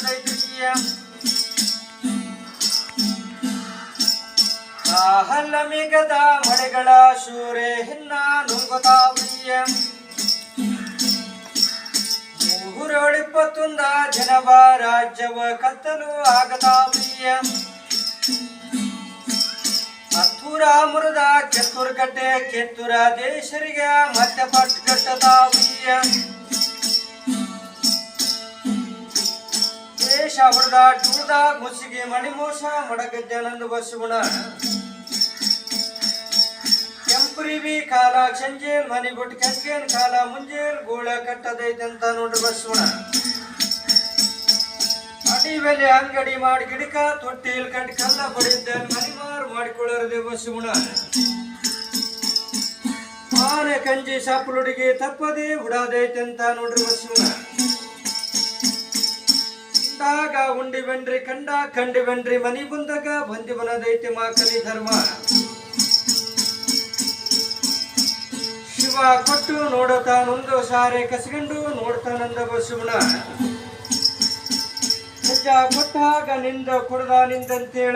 ಕಾಣುವುದೈತಿಯ ಹಲ್ಲಮಿಗದ ಮಳೆಗಳ ಶೂರೆ ಹಿನ್ನ ನುಂಗುತ್ತಾವಿಯ 21 ಜನವ ರಾಜ್ಯವ ಕತ್ತಲು ಆಗತಾವಿಯ ಹತ್ತೂರ ಮುರದ ಕೆತ್ತೂರ್ ಕಟ್ಟೆ ಕೆತ್ತೂರ ದೇಶರಿಗೆ ಮತ್ತೆ ಪಟ್ ಕಟ್ಟತಾವಿಯ ದೇಶ ಹೊಡೆದ ಟೂದ ಮುಸಿಗೆ ಮಣಿಮೋಸ ಮಡಗಜ್ಜನಂದು ಬಸವಣ ಕೆಂಪುರಿವಿ ಕಾಲ ಸಂಜೇಲ್ ಮನಿ ಬಿಟ್ಟು ಕೆಂಗೇನ್ ಕಾಲ ಮುಂಜೇಲ್ ಗೋಳ ಕಟ್ಟದೈತಂತ ನೋಡ್ರಿ ಬಸವಣ ಅಡಿವೆಲೆ ಅಂಗಡಿ ಮಾಡಿ ಗಿಡಕ ತೊಟ್ಟಿಲ್ ಕಟ್ಟಿ ಕಲ್ಲ ಬಡಿದ್ದ ಮನಿಮಾರು ಮಾಡಿಕೊಳ್ಳರದೆ ಬಸವಣ ಆನೆ ಕಂಜಿ ಸಾಪುಳುಡಿಗೆ ತಪ್ಪದೆ ಉಡಾದೈತಂತ ನೋಡ್ರಿ ಬಸವಣ ಕಂಡಾಗ ಉಂಡಿ ಬೆಂಡ್ರಿ ಕಂಡಿ ಬೆಂಡ್ರಿ ಮನಿ ಬಂದಾಗ ಬಂದಿ ಬನದೈತೆ ಮಾಕಲಿ ಧರ್ಮ ಶಿವ ಕೊಟ್ಟು ನೋಡುತ್ತಾನೊಂದು ಸಾರೆ ಕಸಗಂಡು ನೋಡ್ತಾನಂದ ಬಸವಣ ಹೆಜ್ಜ ಕೊಟ್ಟಾಗ ನಿಂದ ಕುಡ್ದ ನಿಂದಂತೇಳ